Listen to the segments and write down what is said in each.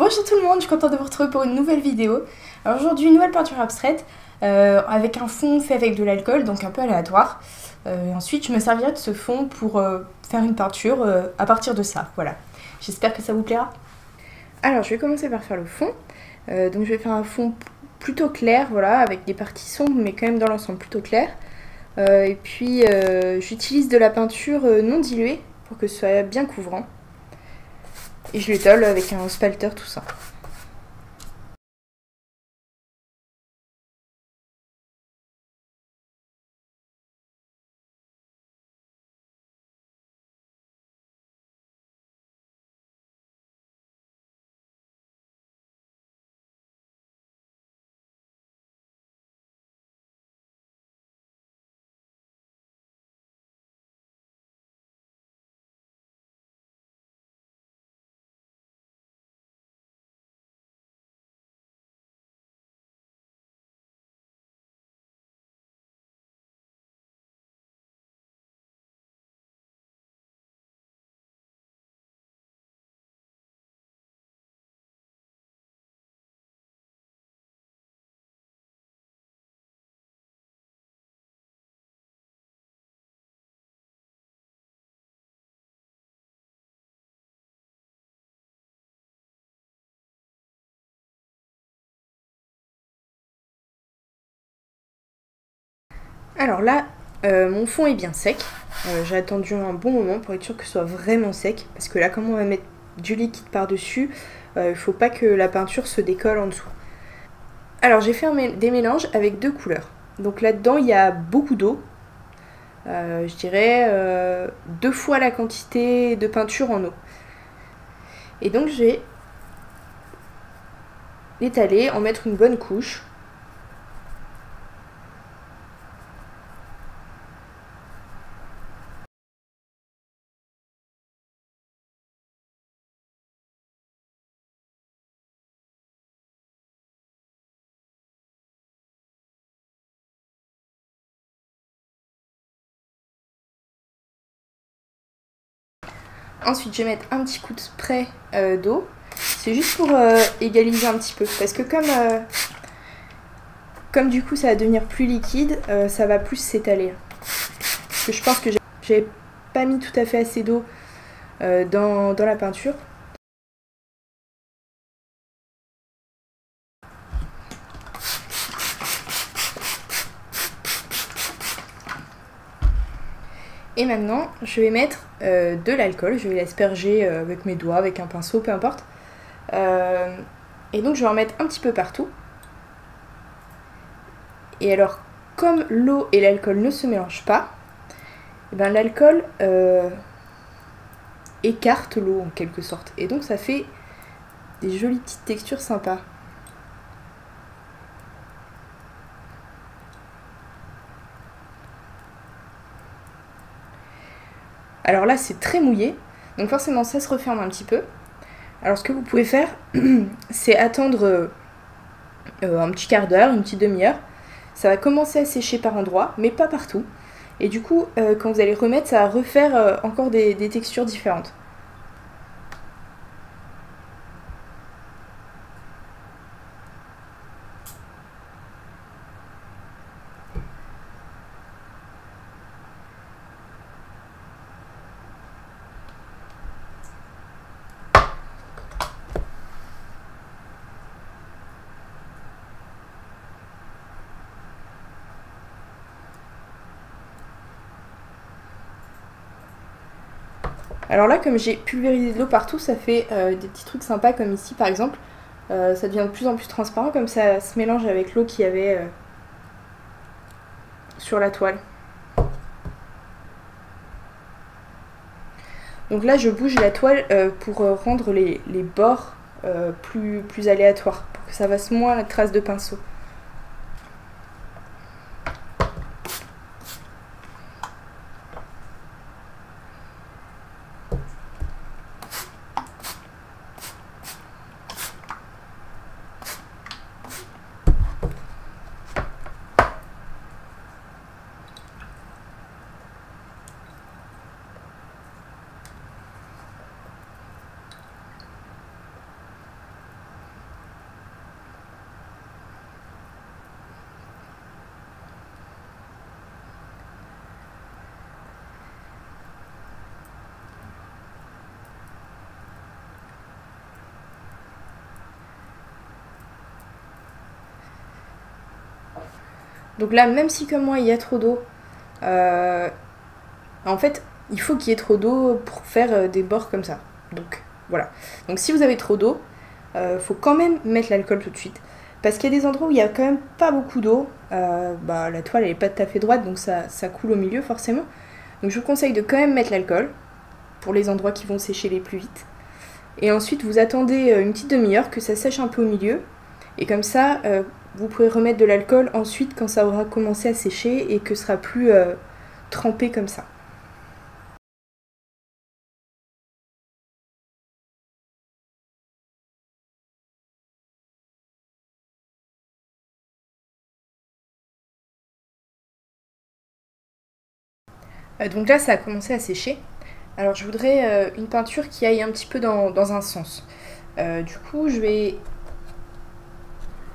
Bonjour tout le monde, je suis contente de vous retrouver pour une nouvelle vidéo. Alors aujourd'hui, une nouvelle peinture abstraite avec un fond fait avec de l'alcool, donc un peu aléatoire. Ensuite, je me servirai de ce fond pour faire une peinture à partir de ça. Voilà. J'espère que ça vous plaira. Alors, je vais commencer par faire le fond. Donc, je vais faire un fond plutôt clair, voilà, avec des parties sombres, mais quand même dans l'ensemble plutôt clair. Et puis, j'utilise de la peinture non diluée pour que ce soit bien couvrant. Et je l'étale avec un spalter, tout ça. Alors là, mon fond est bien sec. J'ai attendu un bon moment pour être sûr que ce soit vraiment sec. Parce que là, comme on va mettre du liquide par-dessus, il ne faut pas que la peinture se décolle en dessous. Alors j'ai fait des mélanges avec deux couleurs. Donc là-dedans, il y a beaucoup d'eau. Je dirais 2 fois la quantité de peinture en eau. Et donc je vais l'étaler, en mettre une bonne couche. Ensuite, je vais mettre un petit coup de spray d'eau. C'est juste pour égaliser un petit peu. Parce que comme du coup ça va devenir plus liquide, ça va plus s'étaler. Parce que je pense que j'avais pas mis tout à fait assez d'eau dans la peinture. Et maintenant, je vais mettre de l'alcool. Je vais l'asperger avec mes doigts, avec un pinceau, peu importe. Et donc je vais en mettre un petit peu partout. Et alors, comme l'eau et l'alcool ne se mélangent pas, et ben l'alcool écarte l'eau en quelque sorte. Et donc ça fait des jolies petites textures sympas. Alors là, c'est très mouillé, donc forcément ça se referme un petit peu. Alors ce que vous pouvez faire, c'est attendre un petit quart d'heure, une petite demi-heure. Ça va commencer à sécher par endroits, mais pas partout. Et du coup, quand vous allez remettre, ça va refaire encore des textures différentes. Alors là, comme j'ai pulvérisé de l'eau partout, ça fait des petits trucs sympas comme ici par exemple. Ça devient de plus en plus transparent, comme ça se mélange avec l'eau qu'il y avait sur la toile. Donc là, je bouge la toile pour rendre les bords plus aléatoires, pour que ça fasse moins la trace de pinceau. Donc là, même si comme moi il y a trop d'eau, en fait il faut qu'il y ait trop d'eau pour faire des bords comme ça. Donc voilà. Donc si vous avez trop d'eau, faut quand même mettre l'alcool tout de suite. Parce qu'il y a des endroits où il n'y a quand même pas beaucoup d'eau. La toile elle est pas tout à fait droite, donc ça coule au milieu forcément. Donc je vous conseille de quand même mettre l'alcool pour les endroits qui vont sécher les plus vite. Et ensuite vous attendez une petite demi-heure que ça sèche un peu au milieu. Et comme ça, vous pouvez remettre de l'alcool ensuite quand ça aura commencé à sécher et que ce sera plus trempé comme ça. Donc là, ça a commencé à sécher. Alors je voudrais une peinture qui aille un petit peu dans un sens. Du coup, je vais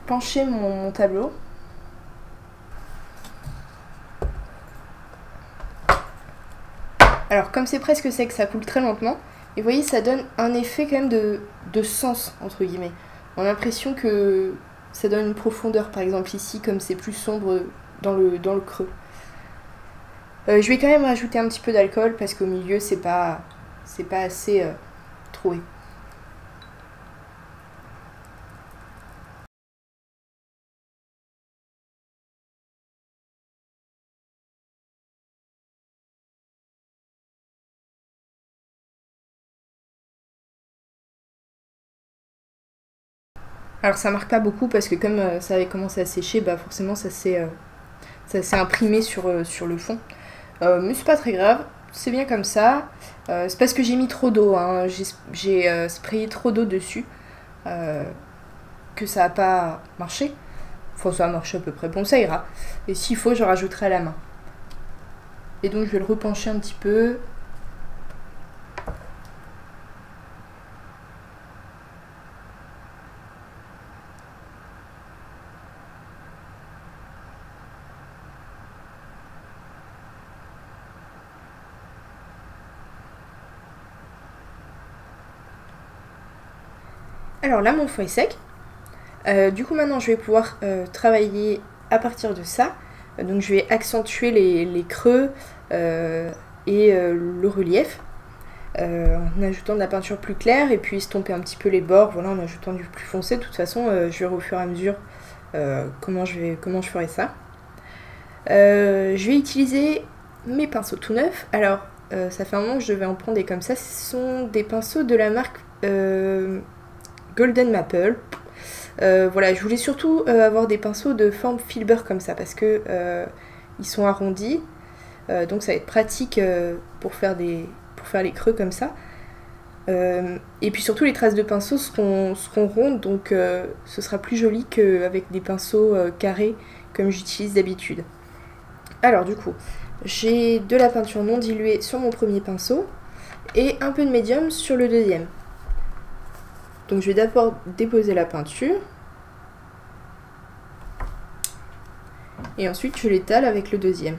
pencher mon tableau. Alors comme c'est presque sec, ça coule très lentement. Et vous voyez, ça donne un effet quand même de sens, entre guillemets. On a l'impression que ça donne une profondeur, par exemple ici, comme c'est plus sombre dans le creux. Je vais quand même rajouter un petit peu d'alcool parce qu'au milieu, c'est pas assez troué. Alors ça marque pas beaucoup parce que comme ça avait commencé à sécher, bah forcément ça s'est imprimé sur le fond. Mais c'est pas très grave, c'est bien comme ça. C'est parce que j'ai mis trop d'eau, hein. J'ai sprayé trop d'eau dessus euh, que ça a pas marché. Enfin ça a marché à peu près, bon ça ira. Et s'il faut je rajouterai à la main. Et donc je vais le repencher un petit peu. Alors là mon fond est sec. Du coup maintenant je vais pouvoir travailler à partir de ça. Donc je vais accentuer les creux et le relief en ajoutant de la peinture plus claire et puis estomper un petit peu les bords, voilà, en ajoutant du plus foncé. De toute façon je verrai au fur et à mesure comment je ferai ça. Je vais utiliser mes pinceaux tout neufs. Alors ça fait un moment que je devais en prendre des comme ça. Ce sont des pinceaux de la marque Golden Maple. Voilà, je voulais surtout avoir des pinceaux de forme filbert comme ça parce que ils sont arrondis, donc ça va être pratique pour faire les creux comme ça. Et puis surtout les traces de pinceau seront rondes, donc ce sera plus joli qu'avec des pinceaux carrés comme j'utilise d'habitude. Alors du coup, j'ai de la peinture non diluée sur mon premier pinceau et un peu de médium sur le deuxième. Donc je vais d'abord déposer la peinture et ensuite je l'étale avec le deuxième.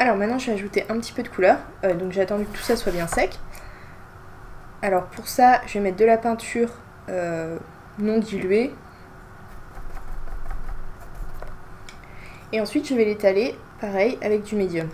Alors maintenant je vais ajouter un petit peu de couleur, donc j'ai attendu que tout ça soit bien sec. Alors pour ça je vais mettre de la peinture non diluée. Et ensuite je vais l'étaler pareil avec du médium.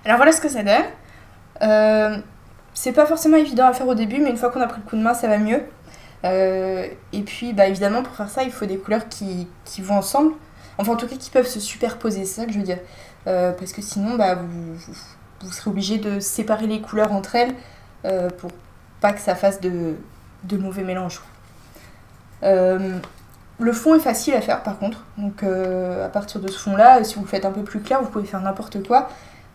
Alors voilà ce que ça donne. C'est pas forcément évident à faire au début, mais une fois qu'on a pris le coup de main, ça va mieux. Et puis bah, évidemment pour faire ça il faut des couleurs qui vont ensemble, enfin en tout cas qui peuvent se superposer, c'est ça que je veux dire, parce que sinon bah, vous serez obligé de séparer les couleurs entre elles pour pas que ça fasse de mauvais mélanges. Le fond est facile à faire par contre, donc à partir de ce fond là, si vous le faites un peu plus clair, vous pouvez faire n'importe quoi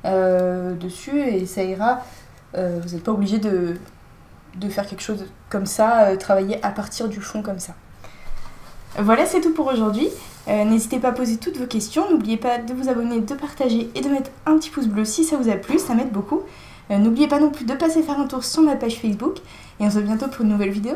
dessus et ça ira. Vous n'êtes pas obligé de faire quelque chose comme ça, travailler à partir du fond comme ça. Voilà, c'est tout pour aujourd'hui. N'hésitez pas à poser toutes vos questions. N'oubliez pas de vous abonner, de partager et de mettre un petit pouce bleu si ça vous a plu, ça m'aide beaucoup. N'oubliez pas non plus de passer faire un tour sur ma page Facebook. Et on se voit bientôt pour une nouvelle vidéo.